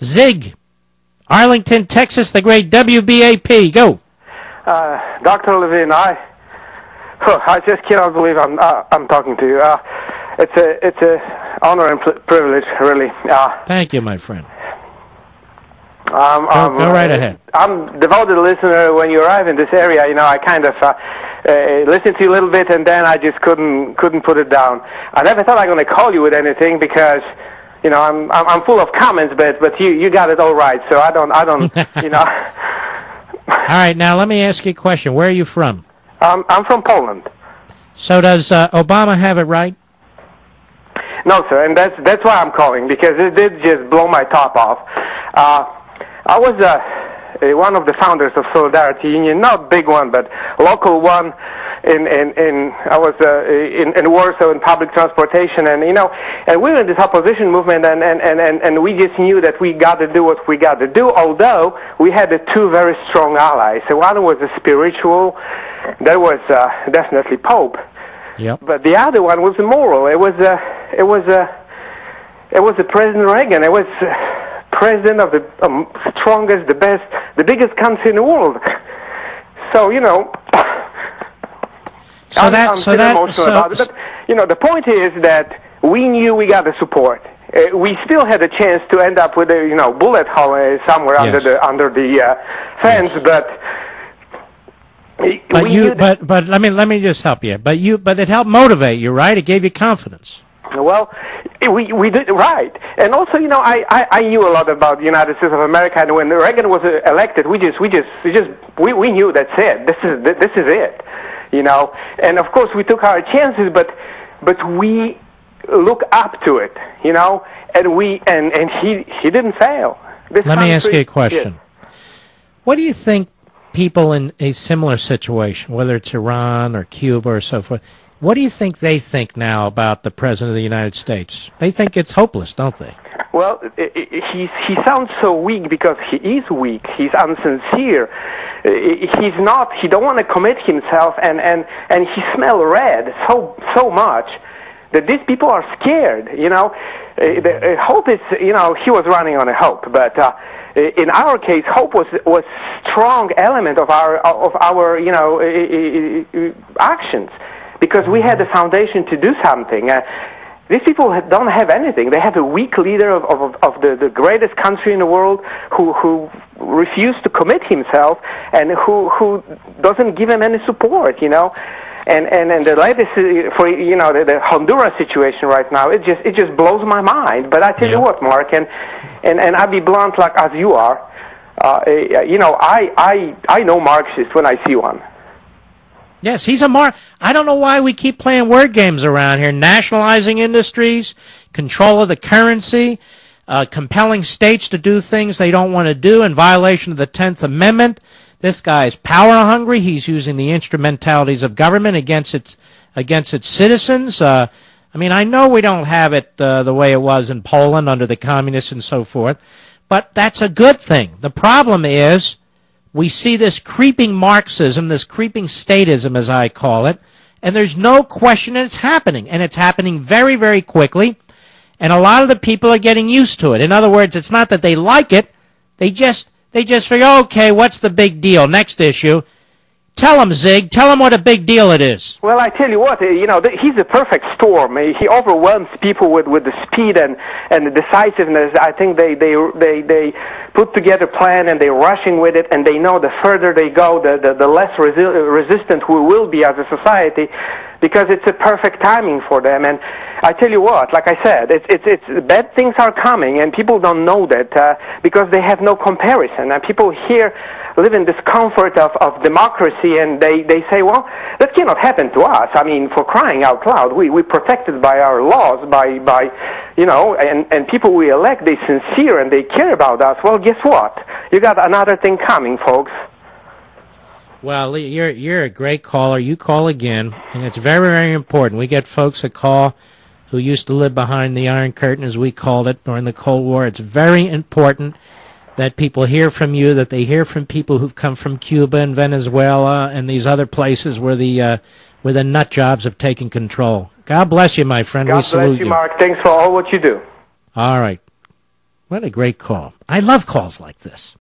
Zig, Arlington, Texas, the great WBAP. Go. Dr. Levine, I just cannot believe I'm talking to you. It's a honor and privilege, really. Thank you, my friend. Go right ahead. I'm a devoted listener. When you arrive in this area, I kind of listened to you a little bit, and then I just couldn't put it down. I never thought I'm going to call you with anything because, I'm full of comments, but you got it all right. So I don't. All right, now let me ask you a question. Where are you from? I'm from Poland. So does Obama have it right? No, sir, and that's why I'm calling, because it did just blow my top off. I was one of the founders of Solidarity Union, not big one, but local one. I was in Warsaw in public transportation, and and we were in this opposition movement, and we just knew that we got to do what we got to do. Although we had two very strong allies. So one was a spiritual, that was definitely Pope. Yep. But the other one was moral. It was President Reagan. It was president of the strongest, the best, the biggest country in the world. So I'm still emotional about it. But the point is that we knew we got the support. We still had a chance to end up with a bullet hole somewhere Yes. under the fence, yes. But let me just help you. But it helped motivate you, right? It gave you confidence. Well, we did right, and also I knew a lot about the United States of America, and when Reagan was elected, we knew that's it. This is it, and of course we took our chances, but we look up to it, and he didn't fail. Let me ask you a question. What do you think people in a similar situation, whether it's Iran or Cuba or so forth, what do you think they think now about the President of the United States? They think it's hopeless, don't they? Well, he sounds so weak because he is weak. He's unsincere. He's not. He don't want to commit himself, and he smells red so much that these people are scared. The hope is. He was running on a hope, but in our case, hope was strong element of our actions. Because we had the foundation to do something. These people don't have anything. They have a weak leader of the greatest country in the world who refused to commit himself and who doesn't give him any support, And the latest for the Honduras situation right now, it just blows my mind. But I tell you what, Mark, and I'll be blunt like as you are. I know Marxist when I see one. Yes, he's a I don't know why we keep playing word games around here. Nationalizing industries, control of the currency, compelling states to do things they don't want to do in violation of the 10th Amendment. This guy's power hungry. He's using the instrumentalities of government against its citizens. I know we don't have it the way it was in Poland under the communists and so forth, but that's a good thing. The problem is, we see this creeping Marxism, this creeping statism, as I call it, and there's no question that it's happening, and it's happening very, very quickly, and a lot of the people are getting used to it. In other words, it's not that they like it, they just figure, okay, what's the big deal? Next issue. Tell him, Zig. Tell him what a big deal it is. Well, I tell you what, he's a perfect storm. He overwhelms people with the speed and the decisiveness. I think they put together a plan and they're rushing with it, and they know the further they go, the less resistant we will be as a society, because it's a perfect timing for them. And I tell you what, like I said, it's bad things are coming, and people don't know that because they have no comparison. And people here live in this comfort of democracy, and they say, well, that cannot happen to us. I mean, for crying out loud, we're protected by our laws, and people we elect, they're sincere and they care about us. Well, guess what? You got another thing coming, folks. Well, you're a great caller. You call again, and it's very, very important. We get folks that call who used to live behind the Iron Curtain, as we called it, during the Cold War. It's very important that people hear from you, that they hear from people who've come from Cuba and Venezuela and these other places where the nut jobs have taken control. God bless you, my friend. God bless you, Mark. Thanks for all what you do. All right. What a great call. I love calls like this.